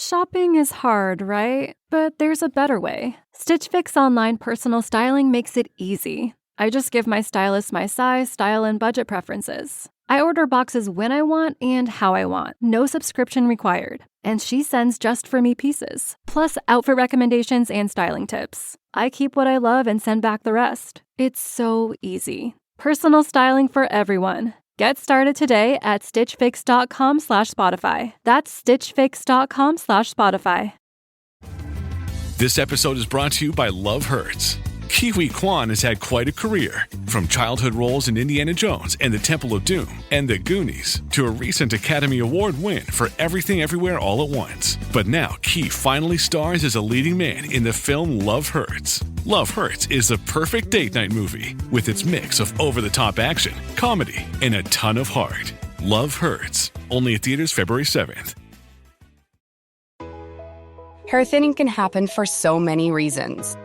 Shopping is hard, right? But there's a better way. Stitch Fix online personal styling makes it easy. I just give my stylist my size, style, and budget preferences. I order boxes when I want and how I want. No subscription required. And she sends just for me pieces. Plus outfit recommendations and styling tips. I keep what I love and send back the rest. It's so easy. Personal styling for everyone. Get started today at stitchfix.com/Spotify. That's stitchfix.com/Spotify. This episode is brought to you by Love Hurts. Kiwi Kwan has had quite a career, from childhood roles in Indiana Jones and the Temple of Doom and The Goonies to a recent Academy Award win for Everything Everywhere All at Once. But now Ki finally stars as a leading man in the film Love Hurts. Love Hurts is the perfect date night movie with its mix of over-the-top action, comedy, and a ton of heart. Love Hurts, only at theaters February 7th. Hair thinning can happen for so many reasons.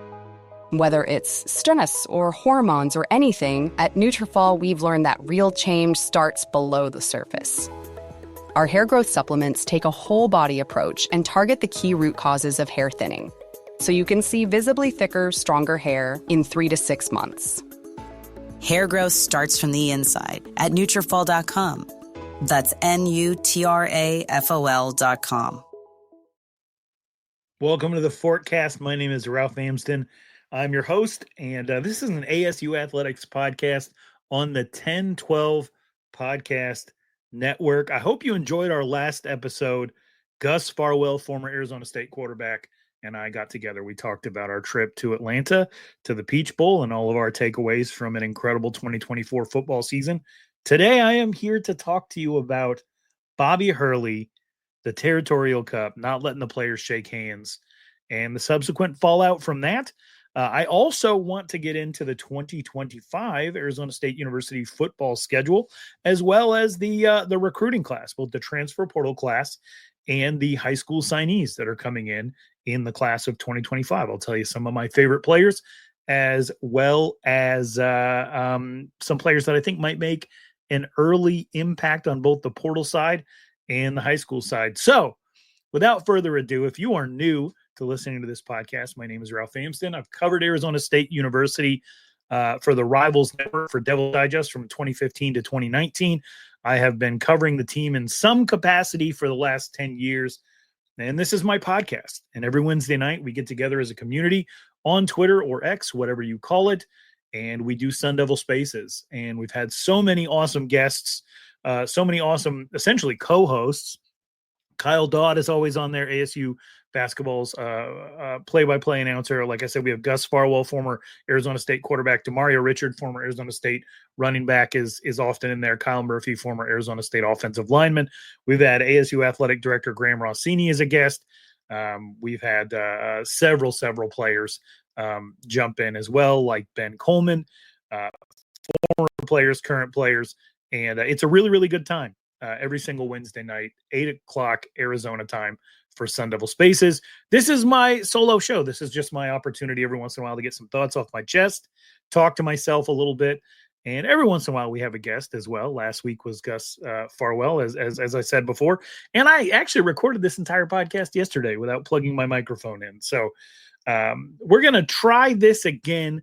Whether it's stress or hormones or anything, at Nutrafol we've learned that real change starts below the surface. Our hair growth supplements take a whole body approach and target the key root causes of hair thinning, so you can see visibly thicker, stronger hair in 3 to 6 months. Hair growth starts from the inside at Nutrafol.com. That's Nutrafol.com. Welcome to the Fork Cast. My name is Ralph Amsden. I'm your host, and this is an ASU Athletics podcast on the 1012 Podcast Network. I hope you enjoyed our last episode. Gus Farwell, former Arizona State quarterback, and I got together. We talked about our trip to Atlanta, to the Peach Bowl, and all of our takeaways from an incredible 2024 football season. Today, I am here to talk to you about Bobby Hurley, the Territorial Cup, not letting the players shake hands, and the subsequent fallout from that. I also want to get into the 2025 Arizona State University football schedule, as well as the recruiting class, both the transfer portal class and the high school signees that are coming in the class of 2025. I'll tell you some of my favorite players, as well as some players that I think might make an early impact on both the portal side and the high school side. So without further ado, if you are new to listening to this podcast, my name is Ralph Amsden. I've covered Arizona State University for the Rivals Network for Devil Digest from 2015 to 2019. I have been covering the team in some capacity for the last 10 years. And this is my podcast. And every Wednesday night, we get together as a community on Twitter or X, whatever you call it. And we do Sun Devil Spaces. And we've had so many awesome guests, so many awesome, essentially co-hosts. Kyle Dodd is always on there, ASU basketball's play-by-play announcer. Like I said, we have Gus Farwell, former Arizona State quarterback. Demario Richard, former Arizona State running back, is often in there. Kyle Murphy, former Arizona State offensive lineman. We've had ASU athletic director Graham Rossini as a guest. We've had several players jump in as well, like Ben Coleman, former players, current players. And it's a really, really good time. Every single Wednesday night, 8 o'clock Arizona time for Sun Devil Spaces. This is my solo show. This is just my opportunity every once in a while to get some thoughts off my chest, talk to myself a little bit, and every once in a while we have a guest as well. Last week was Gus Farwell, as I said before, and I actually recorded this entire podcast yesterday without plugging my microphone in. So we're going to try this again,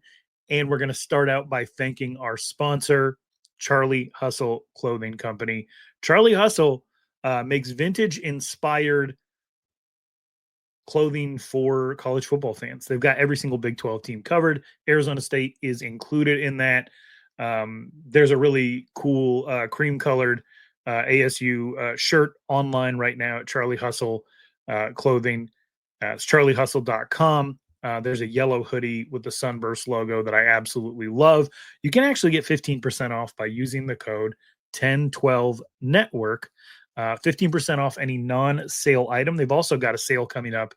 and we're going to start out by thanking our sponsor, Charlie Hustle Clothing Company. Charlie Hustle makes vintage-inspired clothing for college football fans. They've got every single Big 12 team covered. Arizona State is included in that. There's a really cool cream-colored ASU shirt online right now at Charlie Hustle Clothing. It's charliehustle.com. There's a yellow hoodie with the Sunburst logo that I absolutely love. You can actually get 15% off by using the code 1012network. 15% off any non-sale item. They've also got a sale coming up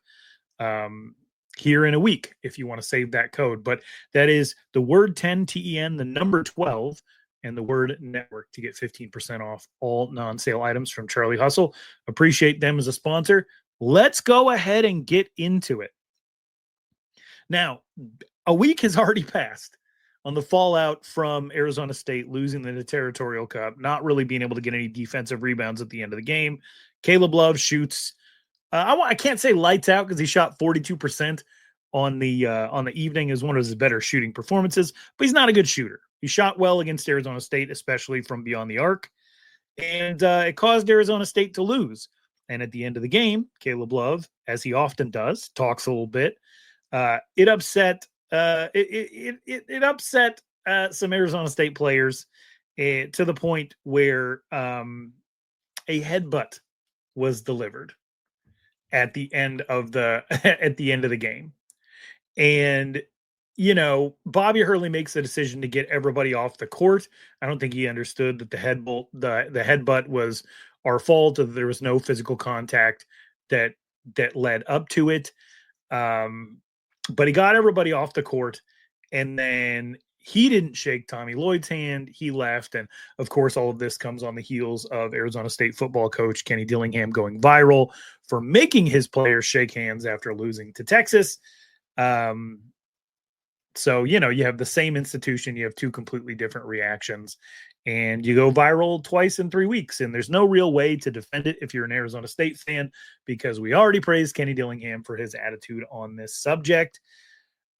here in a week if you want to save that code. But that is the word 10, TEN, the number 12, and the word network to get 15% off all non-sale items from Charlie Hustle. Appreciate them as a sponsor. Let's go ahead and get into it. Now, a week has already passed on the fallout from Arizona State losing the Territorial Cup, not really being able to get any defensive rebounds at the end of the game. Caleb Love shoots I can't say lights out because he shot 42% on the evening as one of his better shooting performances, but he's not a good shooter. He shot well against Arizona State, especially from beyond the arc, and it caused Arizona State to lose. And at the end of the game, Caleb Love, as he often does, talks a little bit. It upset it upset some Arizona State players to the point where a headbutt was delivered at the end of the game. And Bobby Hurley makes the decision to get everybody off the court. I don't think he understood that the headbutt was our fault, or that there was no physical contact that led up to it. But he got everybody off the court, and then he didn't shake Tommy Lloyd's hand. He left. And of course, all of this comes on the heels of Arizona State football coach Kenny Dillingham going viral for making his players shake hands after losing to Texas. So, you have the same institution, you have two completely different reactions, and you go viral twice in 3 weeks. And there's no real way to defend it if you're an Arizona State fan, because we already praised Kenny Dillingham for his attitude on this subject.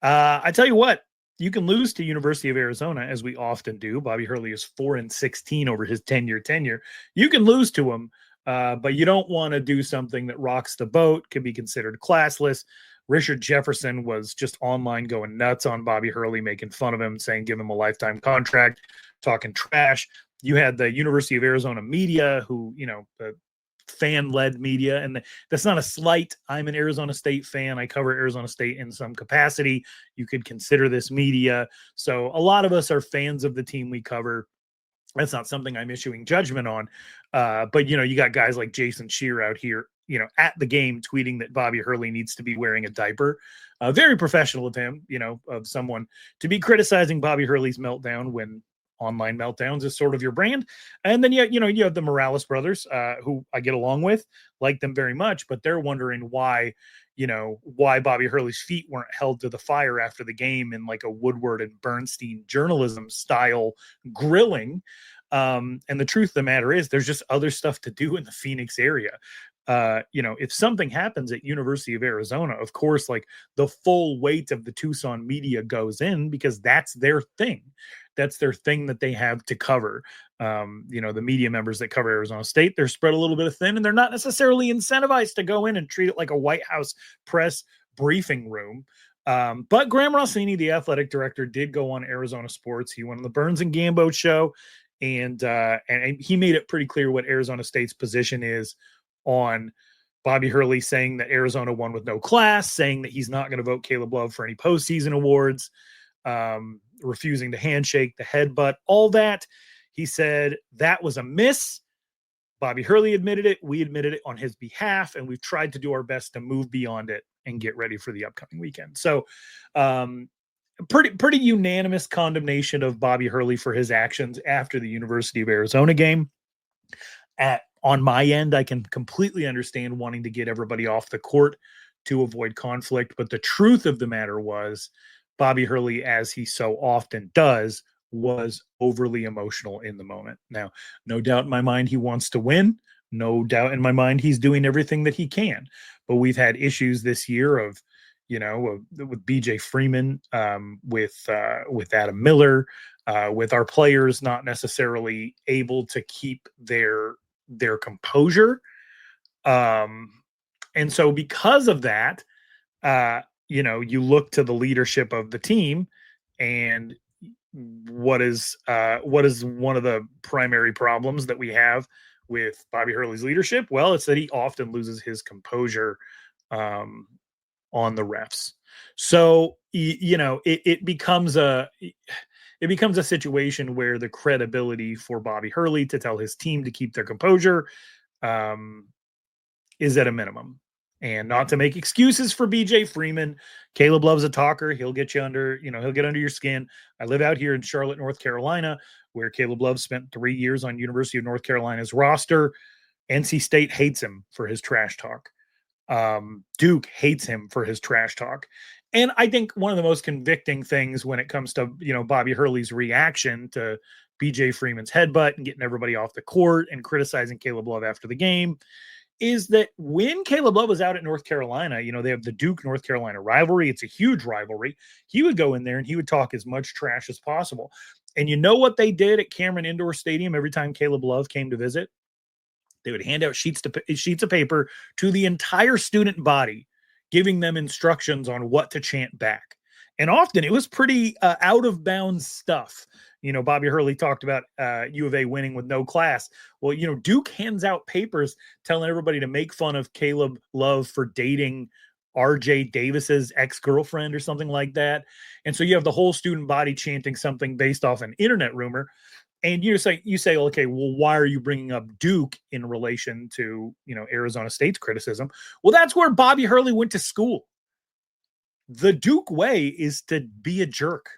I tell you what, you can lose to University of Arizona, as we often do. Bobby Hurley is 4-16 over his 10-year tenure. You can lose to him, but you don't want to do something that rocks the boat, could be considered classless. Richard Jefferson was just online going nuts on Bobby Hurley, making fun of him, saying give him a lifetime contract, talking trash. You had the University of Arizona media who, the fan-led media, and that's not a slight. I'm an Arizona State fan. I cover Arizona State in some capacity. You could consider this media. So a lot of us are fans of the team we cover. That's not something I'm issuing judgment on. But, you got guys like Jason Shear out here, at the game tweeting that Bobby Hurley needs to be wearing a diaper. Very professional of him, of someone to be criticizing Bobby Hurley's meltdown when online meltdowns is sort of your brand. And then, you have the Morales brothers, who I get along with, like them very much, but they're wondering why Bobby Hurley's feet weren't held to the fire after the game in like a Woodward and Bernstein journalism style grilling. And the truth of the matter is there's just other stuff to do in the Phoenix area. If something happens at University of Arizona, of course, like the full weight of the Tucson media goes in, because that's their thing. That's their thing that they have to cover. The media members that cover Arizona State, they're spread a little bit thin, and they're not necessarily incentivized to go in and treat it like a White House press briefing room. But Graham Rossini, the athletic director, did go on Arizona Sports. He went on the Burns and Gambo show, and he made it pretty clear what Arizona State's position is on Bobby Hurley, saying that Arizona won with no class, saying that he's not going to vote Caleb Love for any postseason awards, refusing to handshake, the headbutt, all that. He said that was a miss. Bobby Hurley admitted it. We admitted it on his behalf, and we've tried to do our best to move beyond it and get ready for the upcoming weekend. So pretty unanimous condemnation of Bobby Hurley for his actions after the University of Arizona game. On my end, I can completely understand wanting to get everybody off the court to avoid conflict. But the truth of the matter was Bobby Hurley, as he so often does, was overly emotional in the moment. Now, no doubt in my mind, he wants to win. No doubt in my mind, he's doing everything that he can. But we've had issues this year of, with BJ Freeman, with Adam Miller, with our players not necessarily able to keep their composure. And so because of that, you look to the leadership of the team, and what is one of the primary problems that we have with Bobby Hurley's leadership? Well, it's that he often loses his composure on the refs. So, it becomes a situation where the credibility for Bobby Hurley to tell his team to keep their composure is at a minimum. And not to make excuses for BJ Freeman, Caleb Love's a talker. He'll get you he'll get under your skin. I live out here in Charlotte, North Carolina, where Caleb Love spent 3 years on University of North Carolina's roster. NC State hates him for his trash talk. Duke hates him for his trash talk. And I think one of the most convicting things when it comes to, Bobby Hurley's reaction to BJ Freeman's headbutt and getting everybody off the court and criticizing Caleb Love after the game is that when Caleb Love was out at North Carolina, they have the Duke-North Carolina rivalry. It's a huge rivalry. He would go in there and he would talk as much trash as possible. And you know what they did at Cameron Indoor Stadium every time Caleb Love came to visit? They would hand out sheets of paper to the entire student body, giving them instructions on what to chant back. And often it was pretty out of bounds stuff. Bobby Hurley talked about U of A winning with no class. Well, Duke hands out papers telling everybody to make fun of Caleb Love for dating RJ Davis's ex-girlfriend or something like that. And so you have the whole student body chanting something based off an internet rumor. And you say, okay, well, why are you bringing up Duke in relation to, Arizona State's criticism? Well, that's where Bobby Hurley went to school. The Duke way is to be a jerk.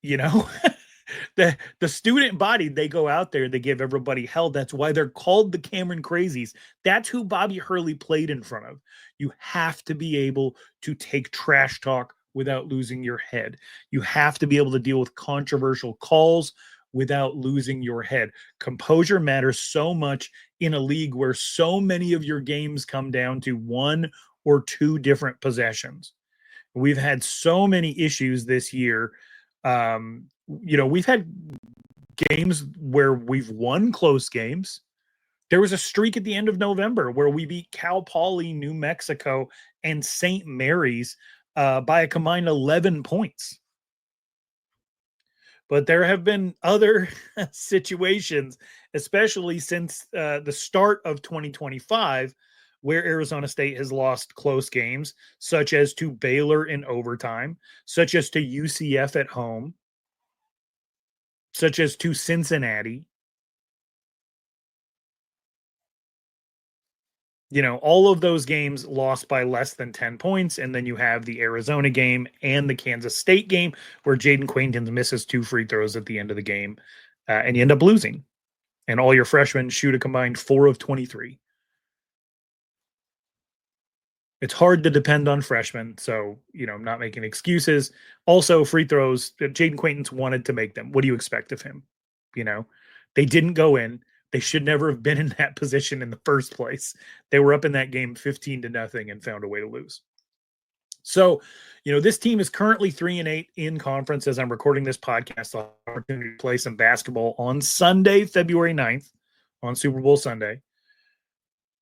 The student body, they go out there, they give everybody hell. That's why they're called the Cameron Crazies. That's who Bobby Hurley played in front of. You have to be able to take trash talk without losing your head. You have to be able to deal with controversial calls without losing your head. Composure matters so much in a league where so many of your games come down to one or two different possessions. We've had so many issues this year. We've had games where we've won close games. There was a streak at the end of November where we beat Cal Poly, New Mexico, and St. Mary's by a combined 11 points. But there have been other situations, especially since the start of 2025, where Arizona State has lost close games, such as to Baylor in overtime, such as to UCF at home, such as to Cincinnati. All of those games lost by less than 10 points. And then you have the Arizona game and the Kansas State game where Jaden Quaintance misses 2 free throws at the end of the game. And you end up losing. And all your freshmen shoot a combined 4 of 23. It's hard to depend on freshmen. So, I'm not making excuses. Also, free throws, Jaden Quaintance wanted to make them. What do you expect of him? They didn't go in. They should never have been in that position in the first place. They were up in that game 15-0 and found a way to lose. So, this team is currently 3-8 in conference as I'm recording this podcast. I'll have an opportunity to play some basketball on Sunday, February 9th, on Super Bowl Sunday.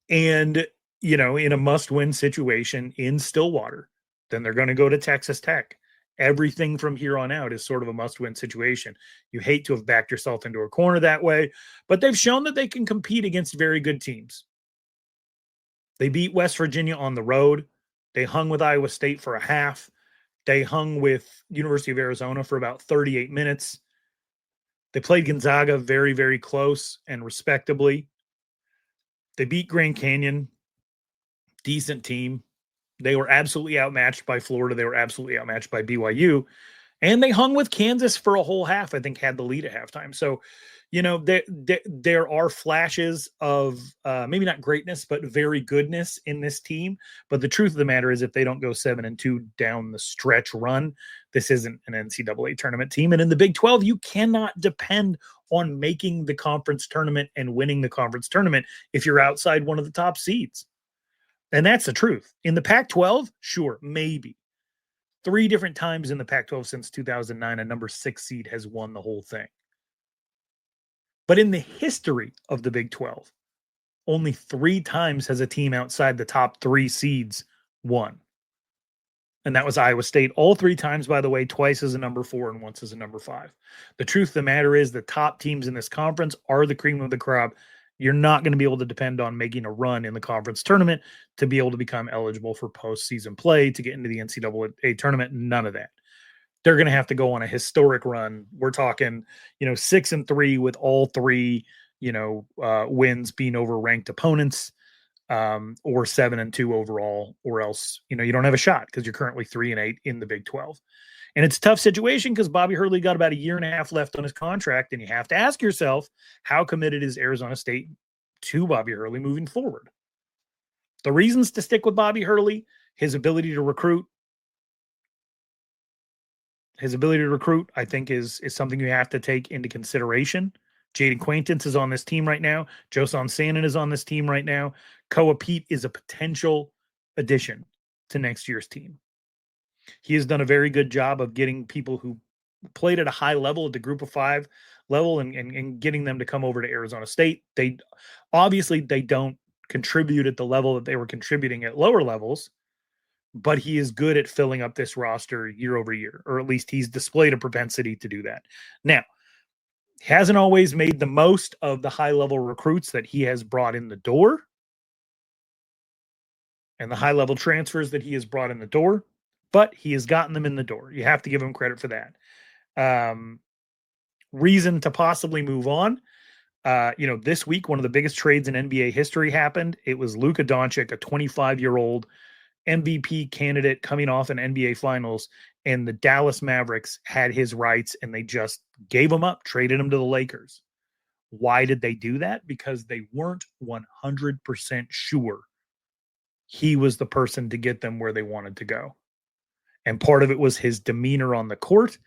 And, in a must-win situation in Stillwater. Then they're going to go to Texas Tech. Everything from here on out is sort of a must-win situation. You hate to have backed yourself into a corner that way, but they've shown that they can compete against very good teams. They beat West Virginia on the road. They hung with Iowa State for a half. They hung with University of Arizona for about 38 minutes. They played Gonzaga very, very close and respectably. They beat Grand Canyon. Decent team. They were absolutely outmatched by Florida. They were absolutely outmatched by BYU. And they hung with Kansas for a whole half, I think had the lead at halftime. So, there are flashes of maybe not greatness, but very goodness in this team. But the truth of the matter is if they don't go 7-2 down the stretch run, this isn't an NCAA tournament team. And in the Big 12, you cannot depend on making the conference tournament and winning the conference tournament if you're outside one of the top seeds. And that's the truth. In the Pac-12, sure, maybe. 3 different times in the Pac-12 since 2009, a number 6 seed has won the whole thing. But in the history of the Big 12, only 3 times has a team outside the top 3 seeds won. And that was Iowa State. All 3 times, by the way, twice as a number 4 and once as a number 5. The truth of the matter is the top teams in this conference are the cream of the crop. You're not going to be able to depend on making a run in the conference tournament to be able to become eligible for postseason play, to get into the NCAA tournament. None of that. They're going to have to go on a historic run. We're talking, 6-3 with all 3, wins being over ranked opponents, or 7-2 overall, or else, you don't have a shot because you're currently 3-8 in the Big 12. And it's a tough situation because Bobby Hurley got about 1.5 years left on his contract. And you have to ask yourself, how committed is Arizona State to Bobby Hurley moving forward? The reasons to stick with Bobby Hurley, his ability to recruit, I think is something you have to take into consideration. Jaden Quaintance is on this team right now. Joson Sannon is on this team right now. Koa Pete is a potential addition to next year's team. He has done a very good job of getting people who played at a high level at the group of 5 level and getting them to come over to Arizona State. They don't contribute at the level that they were contributing at lower levels, but he is good at filling up this roster year over year, or at least he's displayed a propensity to do that. Now, he hasn't always made the most of the high-level recruits that he has brought in the door and the high-level transfers that he has brought in the door, but he has gotten them in the door. You have to give him credit for that. Reason to possibly move on. This week, one of the biggest trades in NBA history happened. It was Luka Doncic, a 25-year-old MVP candidate coming off an NBA Finals, and the Dallas Mavericks had his rights, and they just gave him up, traded him to the Lakers. Why did they do that? Because they weren't 100% sure he was the person to get them where they wanted to go. And part of it was his demeanor on the court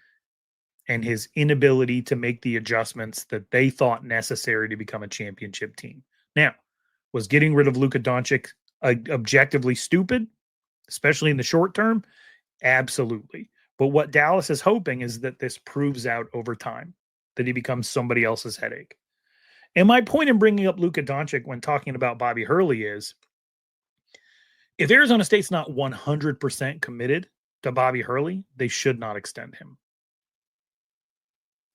and his inability to make the adjustments that they thought necessary to become a championship team. Now, was getting rid of Luka Doncic objectively stupid, especially in the short term? Absolutely. But what Dallas is hoping is that this proves out over time, that he becomes somebody else's headache. And my point in bringing up Luka Doncic when talking about Bobby Hurley is, if Arizona State's not 100% committed to Bobby Hurley, they should not extend him.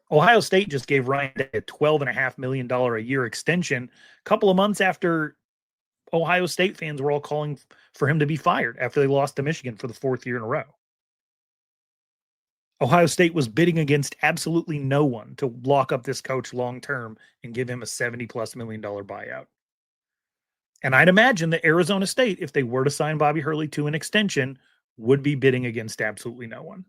Ohio State just gave Ryan Day a $12.5 million a year extension a couple of months after Ohio State fans were all calling for him to be fired after they lost to Michigan for the 4th year in a row. Ohio State was bidding against absolutely no one to lock up this coach long-term and give him a $70+ million buyout. And I'd imagine that Arizona State, if they were to sign Bobby Hurley to an extension, would be bidding against absolutely no one.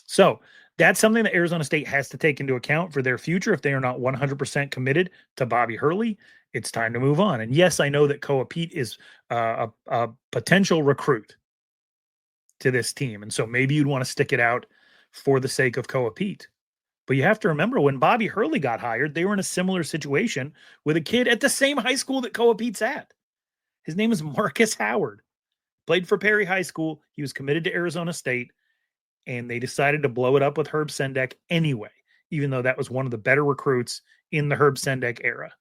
So that's something that Arizona State has to take into account for their future. If they are not 100% committed to Bobby Hurley, it's time to move on. And yes, I know that Koa Pete is a potential recruit to this team. And so maybe you'd want to stick it out for the sake of Koa Pete. But you have to remember, when Bobby Hurley got hired, they were in a similar situation with a kid at the same high school that Koa Pete's at. His name is Marcus Howard. Played for Perry High School. He was committed to Arizona State. And they decided to blow it up with Herb Sendek anyway, even though that was one of the better recruits in the Herb Sendek era.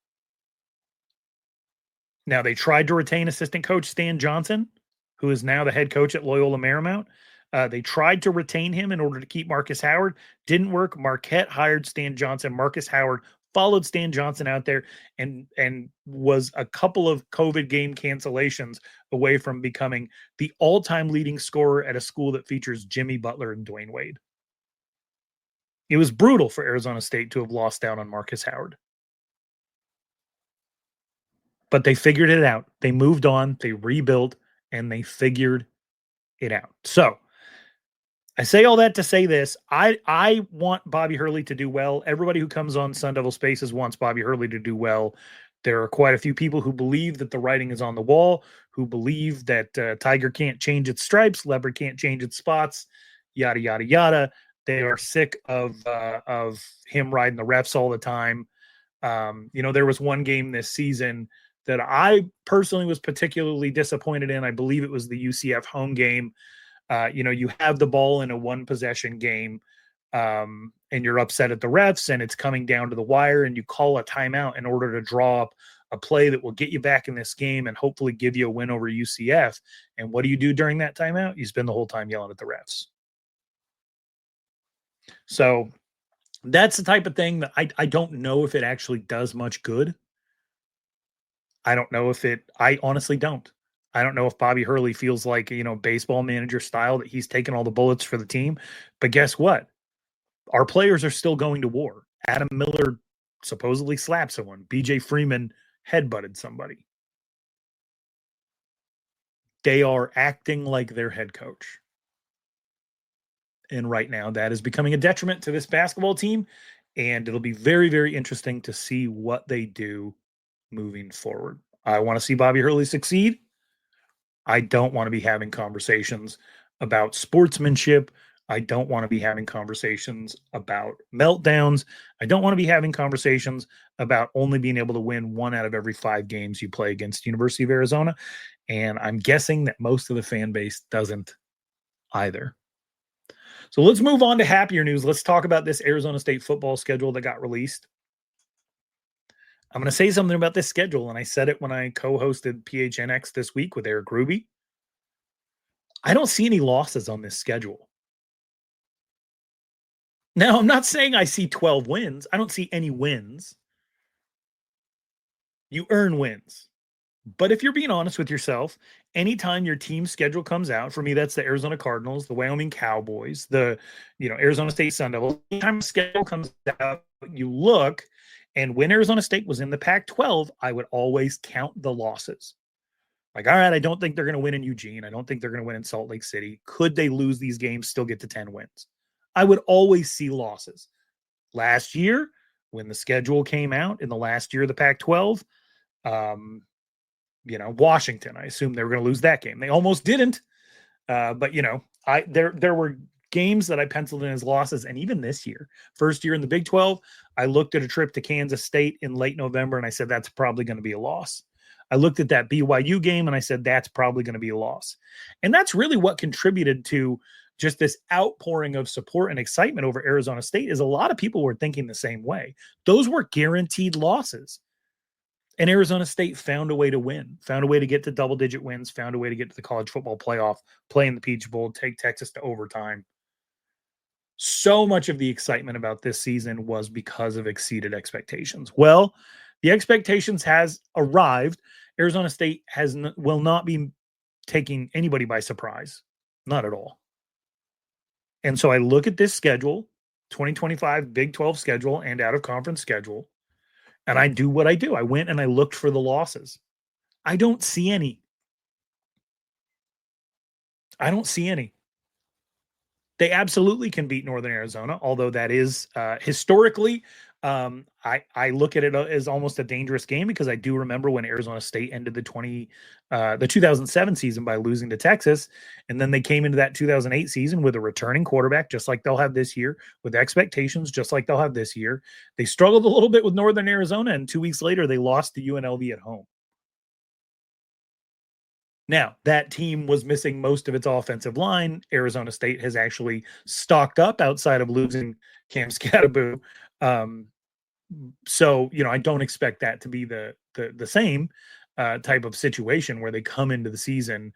Now, they tried to retain assistant coach Stan Johnson, who is now the head coach at Loyola Marymount. They tried to retain him in order to keep Marcus Howard. Didn't work. Marquette hired Stan Johnson. Marcus Howard followed Stan Johnson out there and was a couple of COVID game cancellations away from becoming the all-time leading scorer at a school that features Jimmy Butler and Dwayne Wade. It was brutal for Arizona State to have lost out on Marcus Howard. But they figured it out. They moved on, they rebuilt, and they figured it out. So I say all that to say this. I want Bobby Hurley to do well. Everybody who comes on Sun Devil Spaces wants Bobby Hurley to do well. There are quite a few people who believe that the writing is on the wall, who believe that tiger can't change its stripes, leopard can't change its spots, yada, yada, yada. They are sick of him riding the refs all the time. There was one game this season that I personally was particularly disappointed in. I believe it was the UCF home game. You have the ball in a one possession game, and you're upset at the refs, and it's coming down to the wire, and you call a timeout in order to draw up a play that will get you back in this game and hopefully give you a win over UCF. And what do you do during that timeout? You spend the whole time yelling at the refs. So that's the type of thing that I don't know if it actually does much good. I don't know if I honestly don't. I don't know if Bobby Hurley feels like, baseball manager style, that he's taking all the bullets for the team. But guess what? Our players are still going to war. Adam Miller supposedly slapped someone. BJ Freeman headbutted somebody. They are acting like their head coach. And right now, that is becoming a detriment to this basketball team. And it'll be very, very interesting to see what they do moving forward. I want to see Bobby Hurley succeed. I don't want to be having conversations about sportsmanship, I don't want to be having conversations about meltdowns. I don't want to be having conversations about only being able to win 1 out of every 5 games you play against University of Arizona. And I'm guessing that most of the fan base doesn't either. So let's move on to happier news. Let's talk about this Arizona State football schedule that got released. I'm going to say something about this schedule, and I said it when I co-hosted PHNX this week with Eric Ruby. I don't see any losses on this schedule. Now, I'm not saying I see 12 wins. I don't see any wins. You earn wins. But if you're being honest with yourself, anytime your team's schedule comes out, for me, that's the Arizona Cardinals, the Wyoming Cowboys, the Arizona State Sun Devils. Anytime the schedule comes out, you look, and when Arizona State was in the Pac-12, I would always count the losses. Like, all right, I don't think they're going to win in Eugene. I don't think they're going to win in Salt Lake City. Could they lose these games, still get to 10 wins? I would always see losses. Last year, when the schedule came out in the last year of the Pac-12, Washington, I assumed they were going to lose that game. They almost didn't. But there were games that I penciled in as losses. And even this year, first year in the Big 12, I looked at a trip to Kansas State in late November and I said, that's probably going to be a loss. I looked at that BYU game and I said, that's probably going to be a loss. And that's really what contributed to just this outpouring of support and excitement over Arizona State, is a lot of people were thinking the same way. Those were guaranteed losses. And Arizona State found a way to win, found a way to get to double-digit wins, found a way to get to the college football playoff, play in the Peach Bowl, take Texas to overtime. So much of the excitement about this season was because of exceeded expectations. Well, the expectations has arrived. Arizona State will not be taking anybody by surprise. Not at all. And so I look at this schedule, 2025 Big 12 schedule and out-of-conference schedule, and I do what I do. I went and I looked for the losses. I don't see any. They absolutely can beat Northern Arizona, although that is historically, I look at it as almost a dangerous game, because I do remember when Arizona State ended the 2007 season by losing to Texas, and then they came into that 2008 season with a returning quarterback, just like they'll have this year, with expectations just like they'll have this year. They struggled a little bit with Northern Arizona, and 2 weeks later they lost to UNLV at home. Now, that team was missing most of its offensive line. Arizona State has actually stocked up outside of losing Cam Scatteraboo. So, I don't expect that to be the same type of situation where they come into the season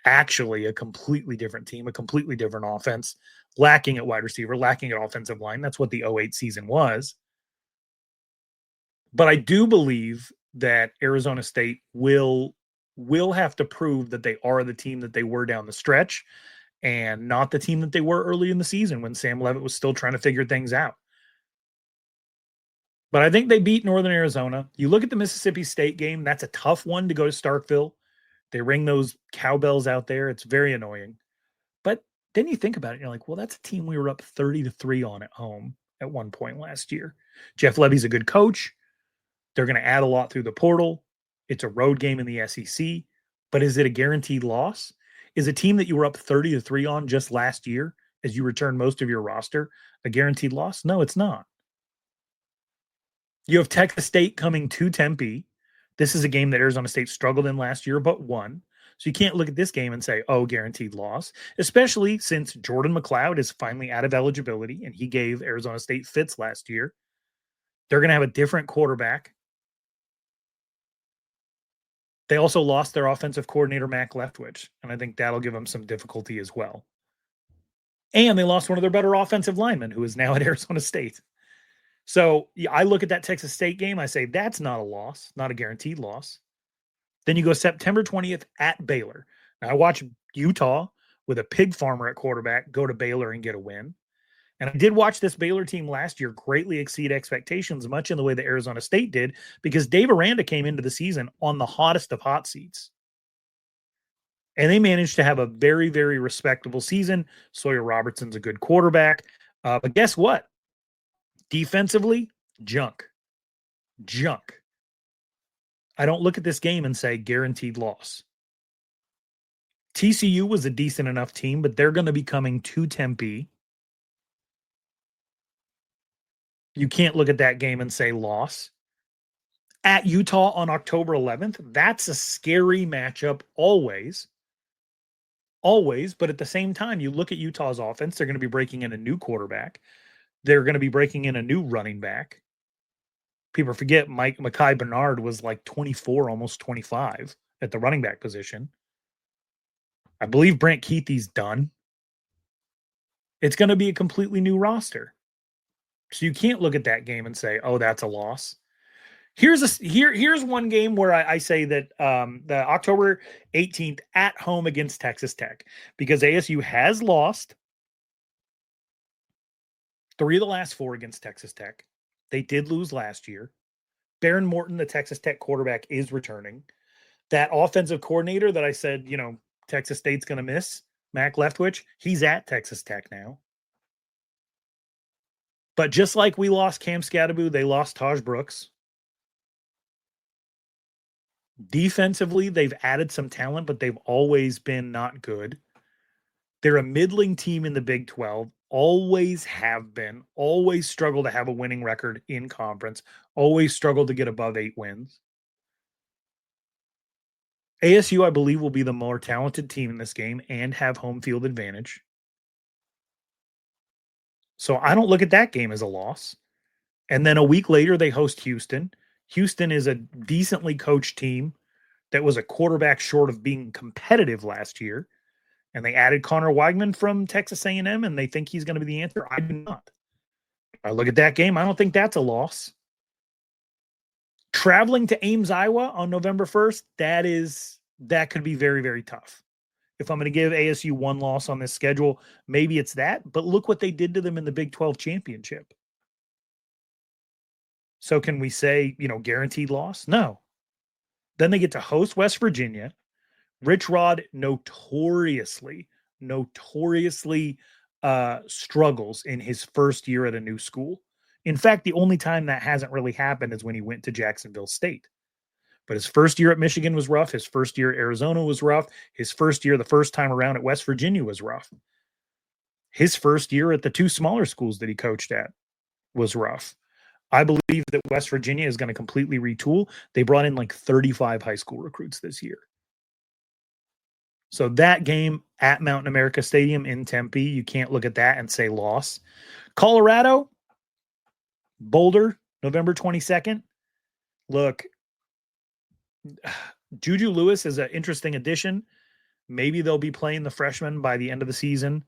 actually a completely different team, a completely different offense, lacking at wide receiver, lacking at offensive line. That's what the 2008 season was. But I do believe that Arizona State will have to prove that they are the team that they were down the stretch, and not the team that they were early in the season when Sam Leavitt was still trying to figure things out. But I think they beat Northern Arizona. You look at the Mississippi State game, that's a tough one to go to Starkville. They ring those cowbells out there. It's very annoying. But then you think about it, and you're like, well, that's a team we were up 30-3 on at home at one point last year. Jeff Levy's a good coach. They're going to add a lot through the portal. It's a road game in the SEC, but is it a guaranteed loss? Is a team that you were up 30-3 on just last year, as you return most of your roster, a guaranteed loss? No, it's not. You have Texas State coming to Tempe. This is a game that Arizona State struggled in last year, but won. So you can't look at this game and say, oh, guaranteed loss, especially since Jordan McLeod is finally out of eligibility, and he gave Arizona State fits last year. They're going to have a different quarterback. They also lost their offensive coordinator, Mac Leftwich, and I think that'll give them some difficulty as well. And they lost one of their better offensive linemen, who is now at Arizona State. So I look at that Texas State game, I say, that's not a loss, not a guaranteed loss. Then you go September 20th at Baylor. Now, I watch Utah with a pig farmer at quarterback go to Baylor and get a win. And I did watch this Baylor team last year greatly exceed expectations, much in the way that Arizona State did, because Dave Aranda came into the season on the hottest of hot seats. And they managed to have a very, very respectable season. Sawyer Robertson's a good quarterback. But guess what? Defensively, junk. I don't look at this game and say guaranteed loss. TCU was a decent enough team, but they're going to be coming to Tempe. You can't look at that game and say loss. At Utah on October 11th, that's a scary matchup always. Always, but at the same time, you look at Utah's offense, they're going to be breaking in a new quarterback. They're going to be breaking in a new running back. People forget Mekhi Bernard was like 24, almost 25 at the running back position. I believe Brant Keithy's done. It's going to be a completely new roster. So you can't look at that game and say, oh, that's a loss. Here's one game where I say that the October 18th at home against Texas Tech, because ASU has lost 3 of the last 4 against Texas Tech. They did lose last year. Baron Morton, the Texas Tech quarterback, is returning. That offensive coordinator that I said, Texas State's going to miss, Mac Leftwich, he's at Texas Tech now. But just like we lost Cam Scadaboo, they lost Taj Brooks. Defensively, they've added some talent, but they've always been not good. They're a middling team in the Big 12, always have been, always struggle to have a winning record in conference, always struggle to get above 8 wins. ASU, I believe, will be the more talented team in this game and have home field advantage. So I don't look at that game as a loss. And then a week later, they host Houston. Houston is a decently coached team that was a quarterback short of being competitive last year. And they added Connor Weigman from Texas A&M, and they think he's going to be the answer. I do not. I look at that game. I don't think that's a loss. Traveling to Ames, Iowa on November 1st, that could be very, very tough. If I'm going to give ASU one loss on this schedule, maybe it's that. But look what they did to them in the Big 12 championship. So can we say, guaranteed loss? No. Then they get to host West Virginia. Rich Rod notoriously struggles in his first year at a new school. In fact, the only time that hasn't really happened is when he went to Jacksonville State. But his first year at Michigan was rough. His first year at Arizona was rough. His first year, the first time around at West Virginia, was rough. His first year at the 2 smaller schools that he coached at was rough. I believe that West Virginia is going to completely retool. They brought in like 35 high school recruits this year. So that game at Mountain America Stadium in Tempe, you can't look at that and say loss. Colorado, Boulder, November 22nd. Look, Juju Lewis is an interesting addition. Maybe they'll be playing the freshmen by the end of the season.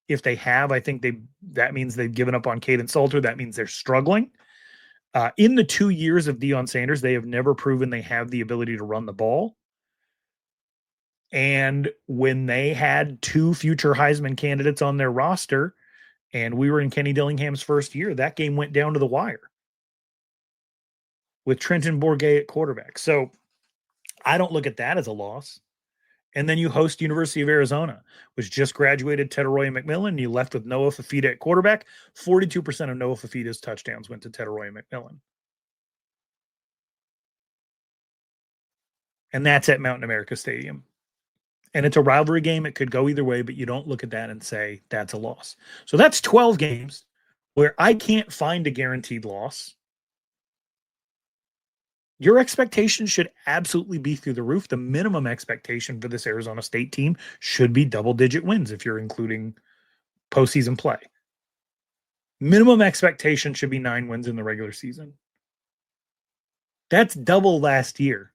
If they have, I think that means they've given up on Caden Salter. That means they're struggling. In the 2 years of Deion Sanders, they have never proven they have the ability to run the ball. And when they had 2 future Heisman candidates on their roster, and we were in Kenny Dillingham's first year, that game went down to the wire with Trenton Bourguet at quarterback. So I don't look at that as a loss. And then you host University of Arizona, which just graduated Tedoroy McMillan. You left with Noah Fafita at quarterback. 42% of Noah Fafita's touchdowns went to Tedoroy McMillan. And that's at Mountain America Stadium. And it's a rivalry game. It could go either way, but you don't look at that and say that's a loss. So that's 12 games where I can't find a guaranteed loss. Your expectations should absolutely be through the roof. The minimum expectation for this Arizona State team should be double-digit wins if you're including postseason play. Minimum expectation should be 9 wins in the regular season. That's double last year.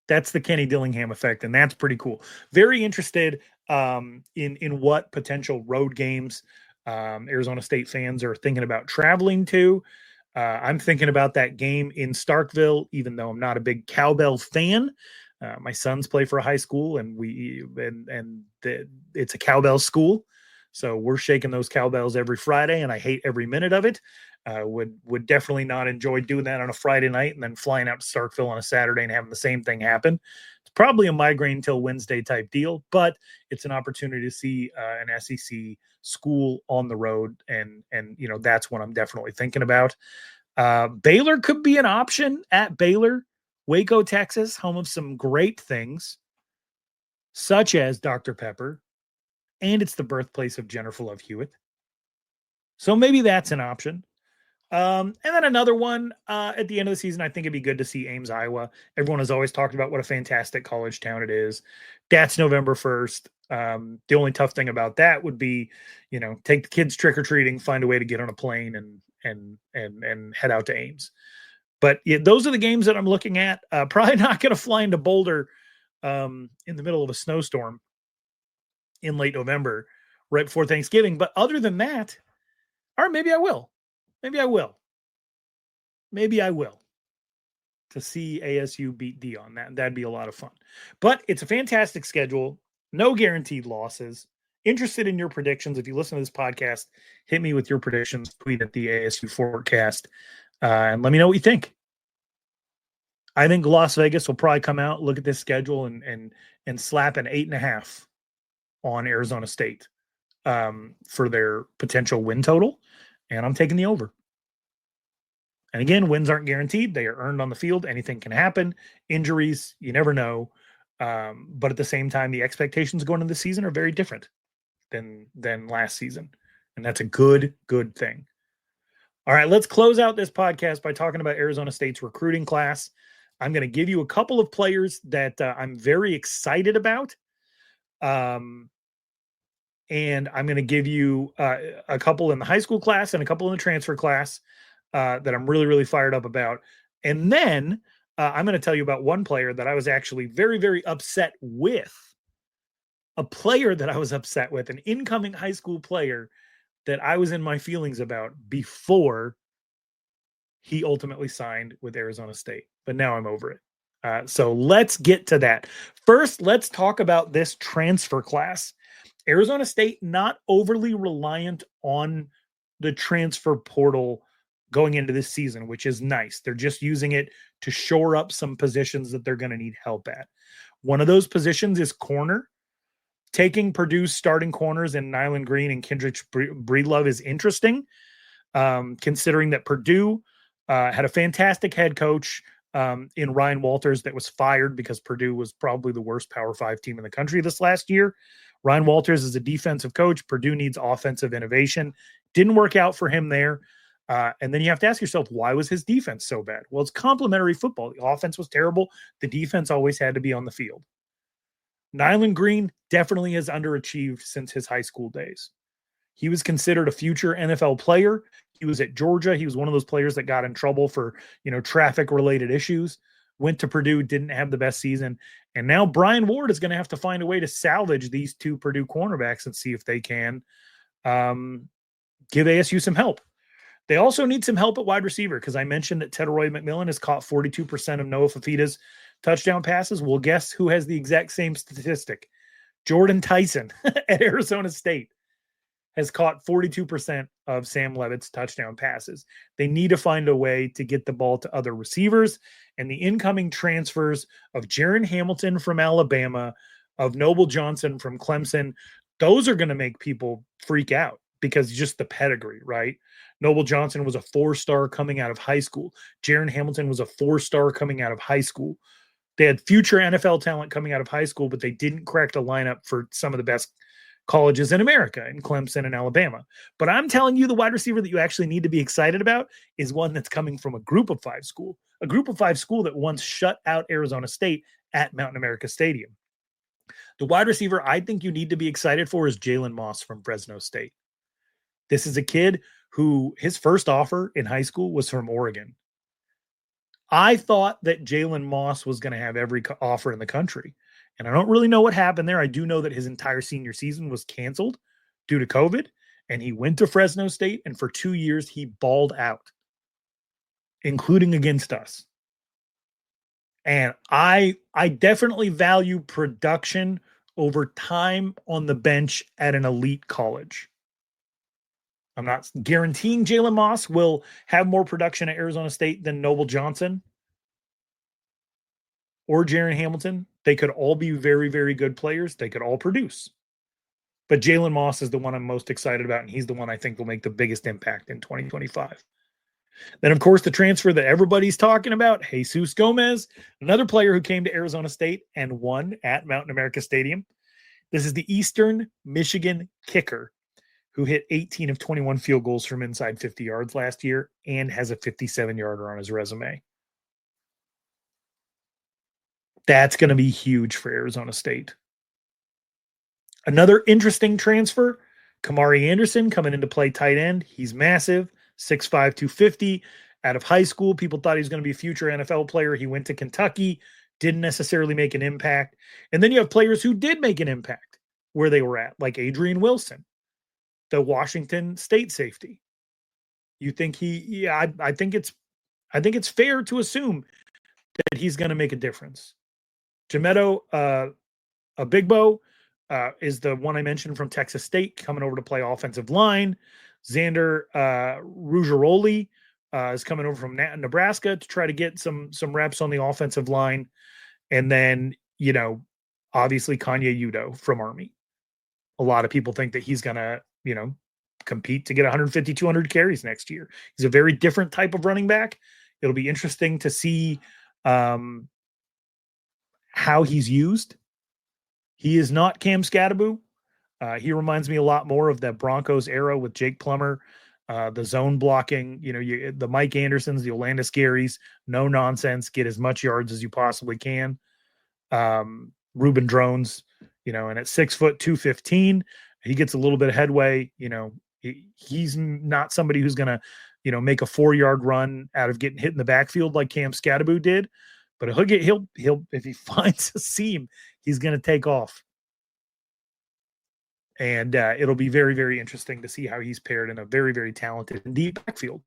That's the Kenny Dillingham effect, and that's pretty cool. Very interested in what potential road games Arizona State fans are thinking about traveling to. I'm thinking about that game in Starkville, even though I'm not a big cowbell fan. My sons play for a high school, and it's a cowbell school, so we're shaking those cowbells every Friday, and I hate every minute of it. Would definitely not enjoy doing that on a Friday night and then flying out to Starkville on a Saturday and having the same thing happen. It's probably a migraine till Wednesday type deal, but it's an opportunity to see an SEC school on the road, and that's what I'm definitely thinking about. Baylor could be an option at Baylor, Waco, Texas, home of some great things. such as Dr. Pepper, and it's the birthplace of Jennifer Love Hewitt. So maybe that's an option. And then another one at the end of the season, I think it'd be good to see Ames, Iowa. Everyone has always talked about what a fantastic college town it is. That's November 1st. The only tough thing about that would be, take the kids trick-or-treating, find a way to get on a plane and head out to Ames. But yeah, those are the games that I'm looking at. Probably not going to fly into Boulder in the middle of a snowstorm in late November, right before Thanksgiving. But other than that, or maybe I will. Maybe I will to see ASU beat Dion. That'd be a lot of fun. But it's a fantastic schedule. No guaranteed losses. Interested in your predictions. If you listen to this podcast, hit me with your predictions. Tweet at the ASU Fork Cast and let me know what you think. I think Las Vegas will probably come out, look at this schedule, and slap an 8.5 on Arizona State for their potential win total. And I'm taking the over. And again, wins aren't guaranteed. They are earned on the field. Anything can happen. Injuries, you never know. But at the same time, the expectations going into the season are very different than last season. And that's a good thing. All right, let's close out this podcast by talking about Arizona State's recruiting class. I'm going to give you a couple of players that I'm very excited about. And I'm going to give you a couple in the high school class and a couple in the transfer class that I'm really, really fired up about. And then I'm going to tell you about one player that I was actually very, very upset with. A player that I was upset with, an incoming high school player that I was in my feelings about before he ultimately signed with Arizona State. But now I'm over it. So let's get to that. First, let's talk about this transfer class. Arizona State not overly reliant on the transfer portal going into this season, which is nice. They're just using it to shore up some positions that they're going to need help at. One of those positions is corner. Taking Purdue's starting corners in Nyland Green and Kendrick Breedlove is interesting, considering that Purdue had a fantastic head coach in Ryan Walters that was fired because Purdue was probably the worst Power 5 team in the country this last year. Ryan Walters is a defensive coach. Purdue needs offensive innovation. Didn't work out for him there. And then you have to ask yourself, why was his defense so bad? Well, it's complementary football. The offense was terrible. The defense always had to be on the field. Nyland Green definitely has underachieved since his high school days. He was considered a future NFL player. He was at Georgia. He was one of those players that got in trouble for, traffic-related issues. Went to Purdue, didn't have the best season. And now Brian Ward is going to have to find a way to salvage these two Purdue cornerbacks and see if they can give ASU some help. They also need some help at wide receiver because I mentioned that Tedroy McMillan has caught 42% of Noah Fafita's touchdown passes. Well, guess who has the exact same statistic? Jordan Tyson at Arizona State has caught 42% of Sam Levitt's touchdown passes. They need to find a way to get the ball to other receivers, and the incoming transfers of Jaron Hamilton from Alabama, of Noble Johnson from Clemson, those are going to make people freak out because just the pedigree, right? Noble Johnson was a 4-star coming out of high school. Jaron Hamilton was a 4-star coming out of high school. They had future NFL talent coming out of high school, but they didn't crack the lineup for some of the best colleges in America, in Clemson and Alabama. But I'm telling you, the wide receiver that you actually need to be excited about is one that's coming from a group of 5 school, that once shut out Arizona State at Mountain America Stadium. The wide receiver I think you need to be excited for is Jalen Moss from Fresno State. This is a kid who his first offer in high school was from Oregon. I thought that Jalen Moss was going to have every offer in the country. And I don't really know what happened there. I do know that his entire senior season was canceled due to COVID. And he went to Fresno State. And for 2 years, he balled out, including against us. And I definitely value production over time on the bench at an elite college. I'm not guaranteeing Jalen Moss will have more production at Arizona State than Noble Johnson or Jaron Hamilton. They could all be very, very good players. They could all produce. But Jalen Moss is the one I'm most excited about, and he's the one I think will make the biggest impact in 2025. Then, of course, the transfer that everybody's talking about, Jesus Gomez, another player who came to Arizona State and won at Mountain America Stadium. This is the Eastern Michigan kicker who hit 18 of 21 field goals from inside 50 yards last year and has a 57-yarder on his resume. That's going to be huge for Arizona State. Another interesting transfer, Kamari Anderson coming into play tight end. He's massive, 6'5", 250. Out of high school, people thought he was going to be a future NFL player. He went to Kentucky, didn't necessarily make an impact. And then you have players who did make an impact where they were at, like Adrian Wilson, the Washington State safety. You think I think it's fair to assume that he's going to make a difference. Jamedo Abigbo is the one I mentioned from Texas State, coming over to play offensive line. Xander Rugeroli is coming over from Nebraska to try to get some reps on the offensive line. And then, obviously Kanye Udo from Army. A lot of people think that he's going to, compete to get 150, 200 carries next year. He's a very different type of running back. It'll be interesting to see how he's used. He is not Cam Scatterbo. He reminds me a lot more of that Broncos era with Jake Plummer, the zone blocking, the Mike Andersons, the Olandis Garys, no nonsense, get as much yards as you possibly can. Reuben Drones, and at 6 foot 215, he gets a little bit of headway. He's not somebody who's going to, make a 4-yard run out of getting hit in the backfield like Cam Scatterbo did. But he'll if he finds a seam, he's going to take off. And it'll be very, very interesting to see how he's paired in a very, very talented and deep backfield.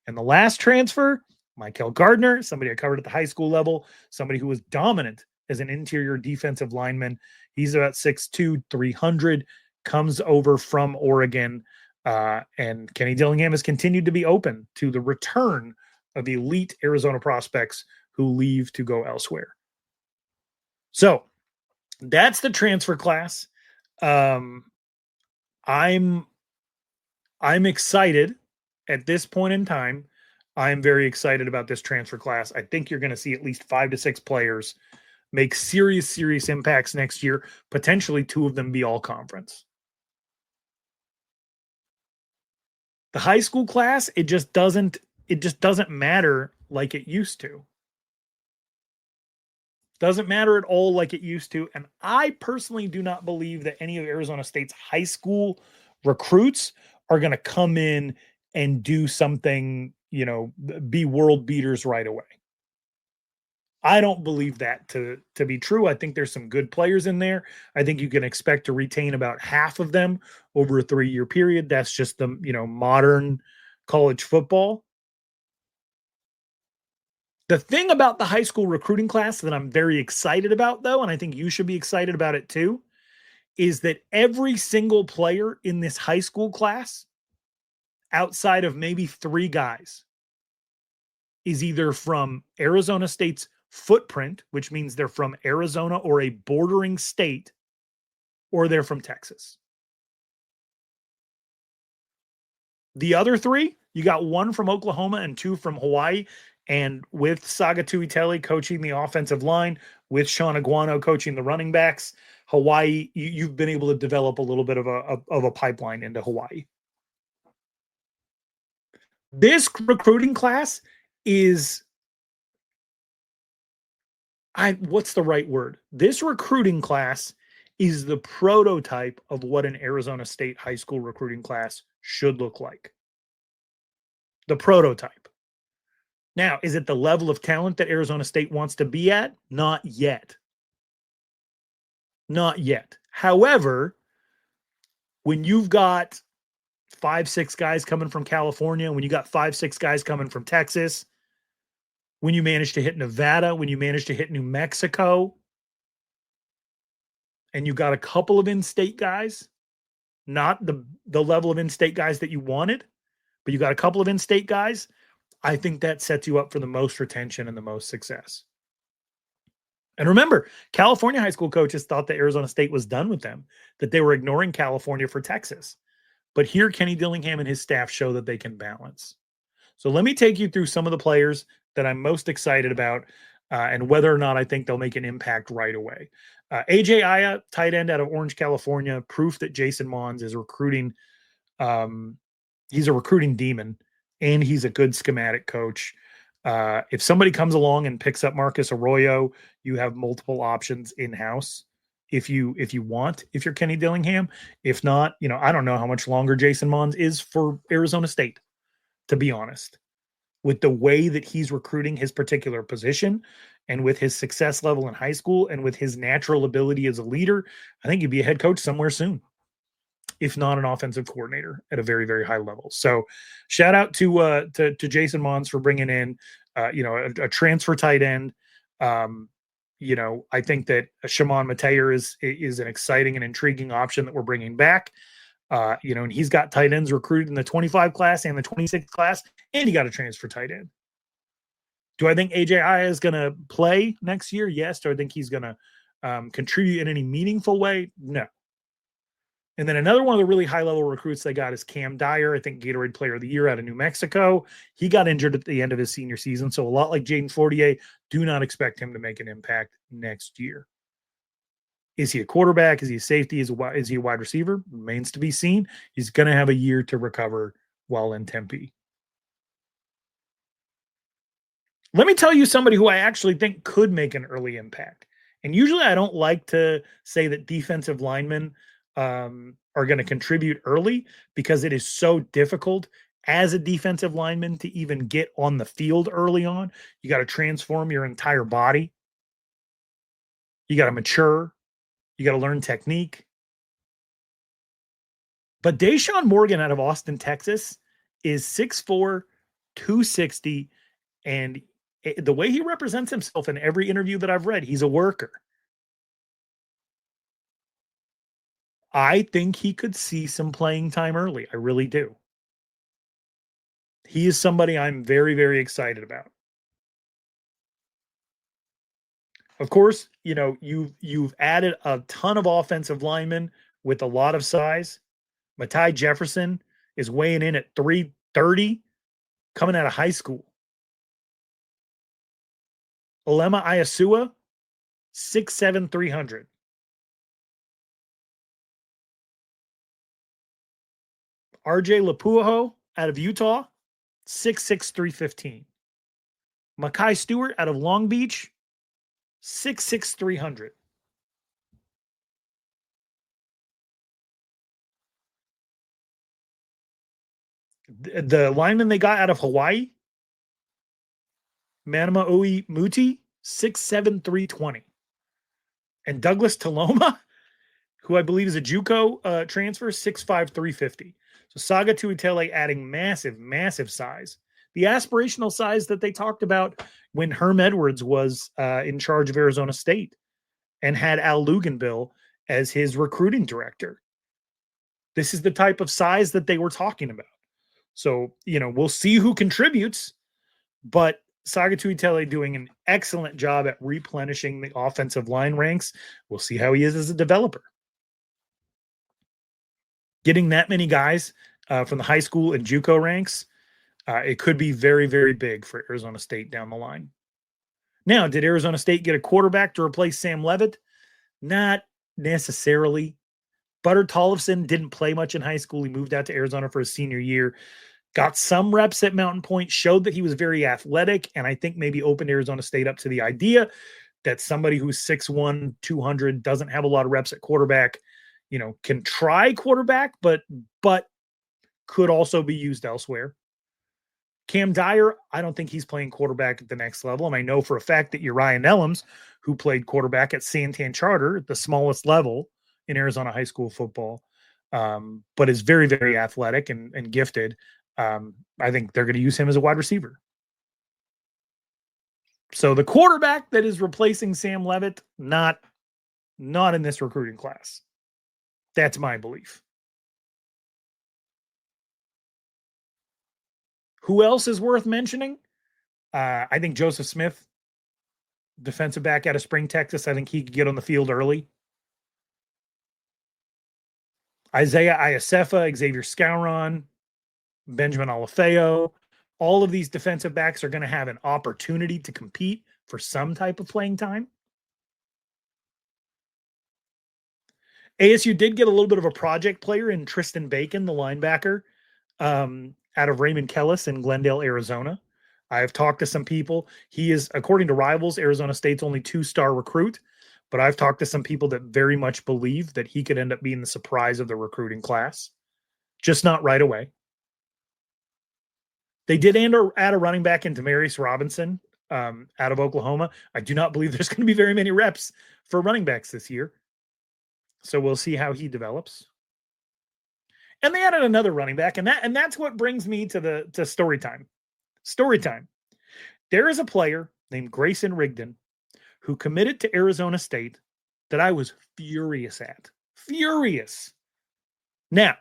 And the last transfer, Michael Gardner, somebody I covered at the high school level, somebody who was dominant as an interior defensive lineman. He's about 6'2", 300, comes over from Oregon. And Kenny Dillingham has continued to be open to the return of elite Arizona prospects who leave to go elsewhere. So that's the transfer class. I'm excited at this point in time. I'm very excited about this transfer class. I think you're going to see at least 5 to 6 players make serious impacts next year. Potentially 2 of them be all conference. The high school class, it just doesn't matter like it used to. Doesn't matter at all like it used to. And I personally do not believe that any of Arizona State's high school recruits are going to come in and do something, be world beaters right away. I don't believe that to be true. I think there's some good players in there. I think you can expect to retain about half of them over a 3-year period. That's just the, modern college football. The thing about the high school recruiting class that I'm very excited about, though, and I think you should be excited about it too, is that every single player in this high school class, outside of maybe 3 guys, is either from Arizona State's footprint, which means they're from Arizona or a bordering state, or they're from Texas. The other 3, you got 1 from Oklahoma and 2 from Hawaii. And with Saga Tuitele coaching the offensive line, with Sean Aguano coaching the running backs, Hawaii, you've been able to develop a little bit of a pipeline into Hawaii. This recruiting class is, what's the right word? This recruiting class is the prototype of what an Arizona State high school recruiting class should look like. The prototype. Now, is it the level of talent that Arizona State wants to be at? Not yet. Not yet. However, when you've got 5, 6 guys coming from California, when you got 5, 6 guys coming from Texas, when you manage to hit Nevada, when you manage to hit New Mexico, and you got a couple of in-state guys, not the level of in-state guys that you wanted, but you got a couple of in-state guys, I think that sets you up for the most retention and the most success. And remember, California high school coaches thought that Arizona State was done with them, that they were ignoring California for Texas. But here, Kenny Dillingham and his staff show that they can balance. So let me take you through some of the players that I'm most excited about and whether or not I think they'll make an impact right away. AJ Aya, tight end out of Orange, California, proof that Jason Mons is recruiting. He's a recruiting demon, and he's a good schematic coach. If somebody comes along and picks up Marcus Arroyo, you have multiple options in-house if you want, if you're Kenny Dillingham. If not, I don't know how much longer Jason Mons is for Arizona State, to be honest. With the way that he's recruiting his particular position and with his success level in high school and with his natural ability as a leader, I think he'd be a head coach somewhere soon, if not an offensive coordinator at a very, very high level. So shout out to Jason Mons for bringing in, a transfer tight end. I think that Shimon Mateer is an exciting and intriguing option that we're bringing back. And he's got tight ends recruited in the 25 class and the 26 class, and he got a transfer tight end. Do I think AJ Aya is going to play next year? Yes. Do I think he's going to contribute in any meaningful way? No. And then another one of the really high-level recruits they got is Cam Dyer, I think Gatorade Player of the Year out of New Mexico. He got injured at the end of his senior season, so a lot like Jaden Fortier, do not expect him to make an impact next year. Is he a quarterback? Is he a safety? Is he a wide receiver? Remains to be seen. He's going to have a year to recover while in Tempe. Let me tell you somebody who I actually think could make an early impact. And usually I don't like to say that defensive linemen are going to contribute early because it is so difficult as a defensive lineman to even get on the field early on. You got to transform your entire body. You got to mature. You got to learn technique. But Deshaun Morgan out of Austin, Texas is 6'4", 260, and the way he represents himself in every interview that I've read, he's a worker. I think he could see some playing time early. I really do. He is somebody I'm very, very excited about. Of course, you've added a ton of offensive linemen with a lot of size. Matai Jefferson is weighing in at 330 coming out of high school. Olema Iasua, 6'7", 300. RJ Lapuaho out of Utah, 6'6", 315. Makai Stewart out of Long Beach, 6'6", 300. The lineman they got out of Hawaii, Manamaui Muti, 6'7", 320. And Douglas Taloma, who I believe is a JUCO transfer, 6'5", 350. So Saga Tuitele adding massive, massive size. The aspirational size that they talked about when Herm Edwards was in charge of Arizona State and had Al Luganville as his recruiting director. This is the type of size that they were talking about. So, we'll see who contributes, but Saga Tuitele doing an excellent job at replenishing the offensive line ranks. We'll see how he is as a developer. Getting that many guys from the high school and JUCO ranks, it could be very, very big for Arizona State down the line. Now, did Arizona State get a quarterback to replace Sam Leavitt? Not necessarily. Butter Tollefson didn't play much in high school. He moved out to Arizona for his senior year. Got some reps at Mountain Point, showed that he was very athletic, and I think maybe opened Arizona State up to the idea that somebody who's 6'1", 200, doesn't have a lot of reps at quarterback, can try quarterback, but could also be used elsewhere. Cam Dyer, I don't think he's playing quarterback at the next level, and I know for a fact that Uriah Nellums, who played quarterback at Santan Charter at the smallest level in Arizona high school football, but is very, very athletic and gifted. I think they're going to use him as a wide receiver. So the quarterback that is replacing Sam Leavitt, not in this recruiting class. That's my belief. Who else is worth mentioning? I think Joseph Smith, defensive back out of Spring, Texas. I think he could get on the field early. Isaiah Iosefa, Xavier Scouron, Benjamin Olafeo, all of these defensive backs are going to have an opportunity to compete for some type of playing time. ASU did get a little bit of a project player in Tristan Bacon, the linebacker, out of Raymond Kellis in Glendale, Arizona. I've talked to some people. He is, according to Rivals, Arizona State's only 2-star recruit, but I've talked to some people that very much believe that he could end up being the surprise of the recruiting class, just not right away. They did add a running back into Marius Robinson out of Oklahoma. I do not believe there's going to be very many reps for running backs this year. So we'll see how he develops. And they added another running back, and that's what brings me to story time. Story time. There is a player named Grayson Rigdon who committed to Arizona State that I was furious at. Furious. Now,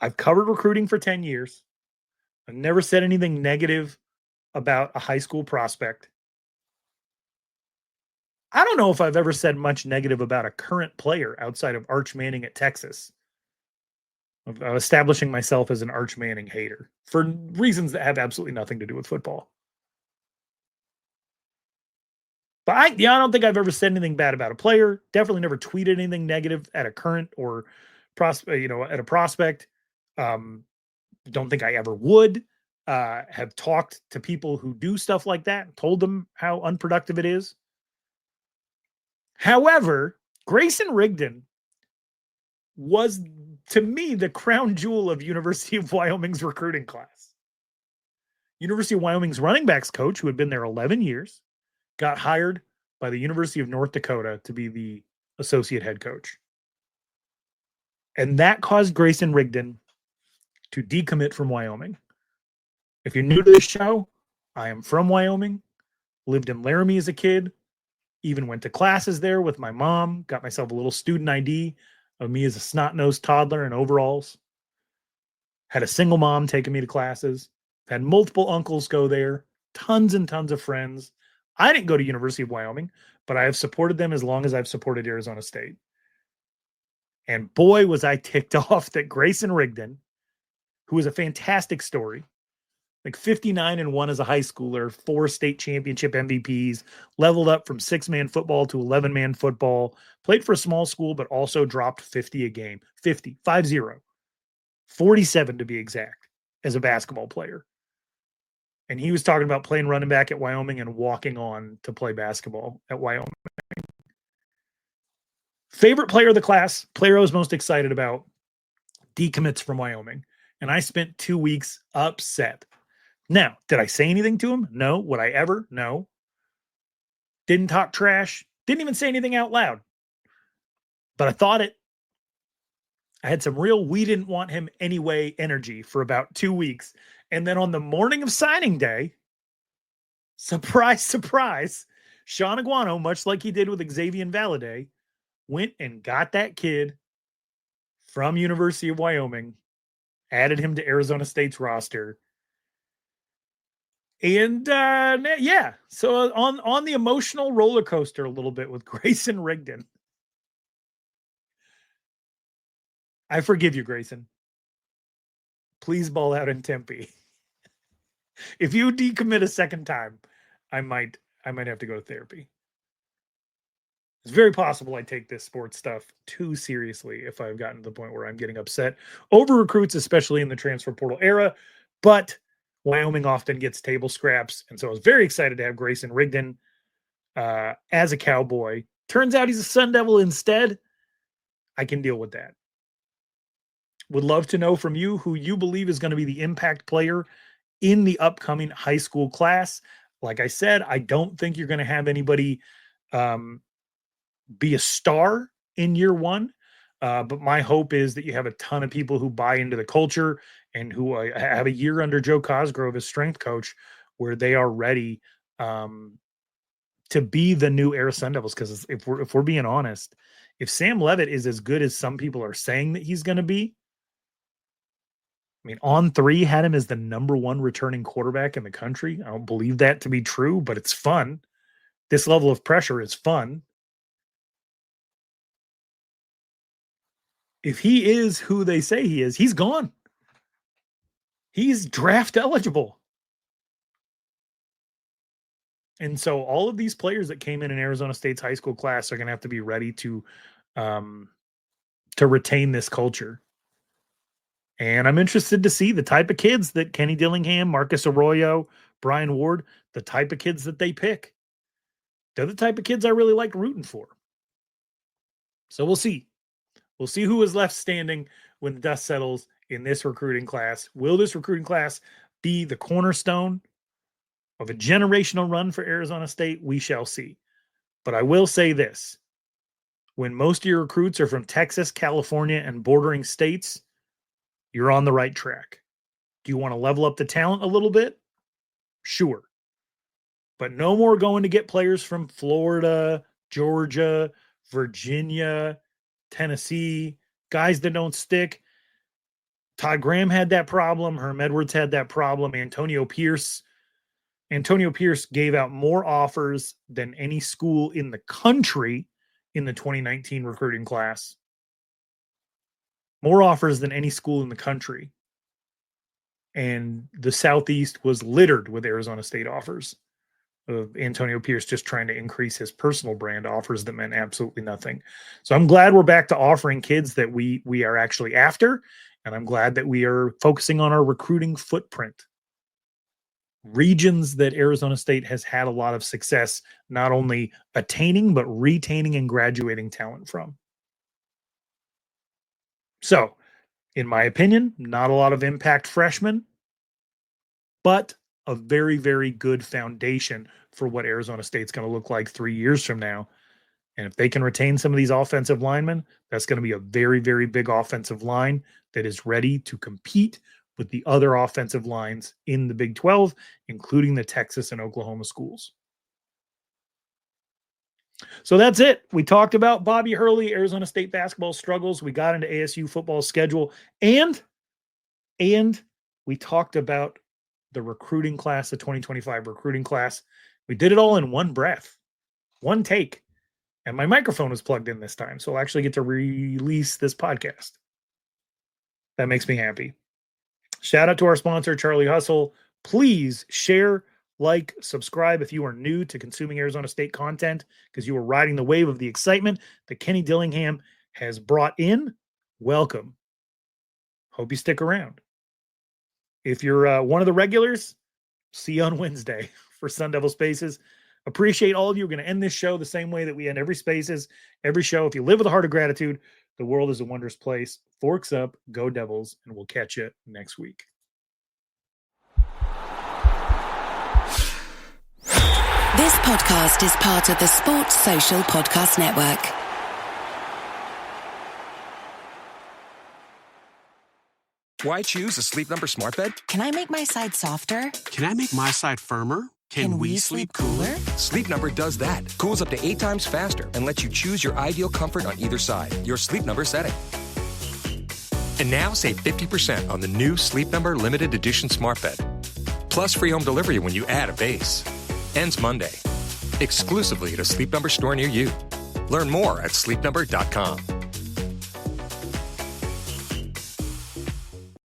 I've covered recruiting for 10 years. I've never said anything negative about a high school prospect. I don't know if I've ever said much negative about a current player outside of Arch Manning at Texas. Of establishing myself as an Arch Manning hater for reasons that have absolutely nothing to do with football. But I don't think I've ever said anything bad about a player. Definitely never tweeted anything negative at a current or at a prospect. Don't think I ever would. Have talked to people who do stuff like that, told them how unproductive it is. However, Grayson Rigdon was, to me, the crown jewel of University of Wyoming's recruiting class. University of Wyoming's running backs coach, who had been there 11 years, got hired by the University of North Dakota to be the associate head coach. And that caused Grayson Rigdon to decommit from Wyoming. If you're new to this show, I am from Wyoming, lived in Laramie as a kid, even went to classes there with my mom, got myself a little student ID of me as a snot-nosed toddler in overalls. Had a single mom taking me to classes. Had multiple uncles go there. Tons and tons of friends. I didn't go to University of Wyoming, but I have supported them as long as I've supported Arizona State. And boy, was I ticked off that Grayson Rigdon, who was a fantastic story, like 59-1 as a high schooler, 4 state championship MVPs, leveled up from 6-man football to 11-man football, played for a small school, but also dropped 50 a game, 50, 47 to be exact, as a basketball player. And he was talking about playing running back at Wyoming and walking on to play basketball at Wyoming. Favorite player of the class, player I was most excited about, decommits from Wyoming. And I spent 2 weeks upset. Now, did I say anything to him? No. Would I ever? No. Didn't talk trash. Didn't even say anything out loud. But I thought it. I had some real we didn't want him anyway energy for about 2 weeks. And then on the morning of signing day, surprise, surprise, Sean Aguano, much like he did with Xavier Valladay, went and got that kid from University of Wyoming, added him to Arizona State's roster. And yeah, so on the emotional roller coaster a little bit with Grayson Rigdon. I forgive you, Grayson. Please ball out in Tempe. If you decommit a second time, I might have to go to therapy. It's very possible I take this sports stuff too seriously if I've gotten to the point where I'm getting upset over recruits, especially in the transfer portal era. But Wyoming often gets table scraps, and so I was very excited to have Grayson Rigdon as a Cowboy. Turns out he's a Sun Devil instead. I can deal with that. Would love to know from you who you believe is going to be the impact player in the upcoming high school class. Like I said, I don't think you're going to have anybody be a star in year one. But my hope is that you have a ton of people who buy into the culture and who have a year under Joe Cosgrove as strength coach where they are ready to be the new Air Sun Devils. Because if we're being honest, if Sam Leavitt is as good as some people are saying that he's going to be, I mean, On3 had him as the number 1 returning quarterback in the country. I don't believe that to be true, but it's fun. This level of pressure is fun. If he is who they say he is, he's gone. He's draft eligible. And so all of these players that came in Arizona State's high school class are going to have to be ready to retain this culture. And I'm interested to see the type of kids that Kenny Dillingham, Marcus Arroyo, Brian Ward, the type of kids that they pick. They're the type of kids I really like rooting for. So we'll see. We'll see who is left standing when the dust settles in this recruiting class. Will this recruiting class be the cornerstone of a generational run for Arizona State? We shall see. But I will say this. When most of your recruits are from Texas, California, and bordering states, you're on the right track. Do you want to level up the talent a little bit? Sure. But no more going to get players from Florida, Georgia, Virginia, Tennessee, guys that don't stick. Todd Graham had that problem. Herm Edwards had that problem. Antonio Pierce gave out more offers than any school in the country in the 2019 recruiting class. More offers than any school in the country. And the Southeast was littered with Arizona State offers of Antonio Pierce just trying to increase his personal brand, offers that meant absolutely nothing. So I'm glad we're back to offering kids that we are actually after, and I'm glad that we are focusing on our recruiting footprint. Regions that Arizona State has had a lot of success, not only attaining, but retaining and graduating talent from. So, in my opinion, not a lot of impact freshmen, but a very, very good foundation for what Arizona State's going to look like 3 years from now. And if they can retain some of these offensive linemen, that's going to be a very, very big offensive line that is ready to compete with the other offensive lines in the Big 12, including the Texas and Oklahoma schools. So that's it. We talked about Bobby Hurley, Arizona State basketball struggles. We got into ASU football schedule, and we talked about the recruiting class, the 2025 recruiting class. We did it all in one breath, one take, and my microphone was plugged in this time, so I'll actually get to release this podcast. That makes me happy. Shout out to our sponsor, Charlie Hustle. Please share, like, subscribe if you are new to consuming Arizona State content, because you are riding the wave of the excitement that Kenny Dillingham has brought in. Welcome. Hope you stick around. If you're one of the regulars, see you on Wednesday for Sun Devil Spaces. Appreciate all of you. We're going to end this show the same way that we end every Spaces, every show. If you live with a heart of gratitude, the world is a wondrous place. Forks up, go Devils, and we'll catch you next week. This podcast is part of the Sports Social Podcast Network. Why choose a Sleep Number smart bed? Can I make my side softer? Can I make my side firmer? Can we sleep cooler? Sleep Number does that. Cools up to 8 times faster and lets you choose your ideal comfort on either side. Your Sleep Number setting. And now save 50% on the new Sleep Number Limited Edition smart bed. Plus free home delivery when you add a base. Ends Monday. Exclusively at a Sleep Number store near you. Learn more at sleepnumber.com.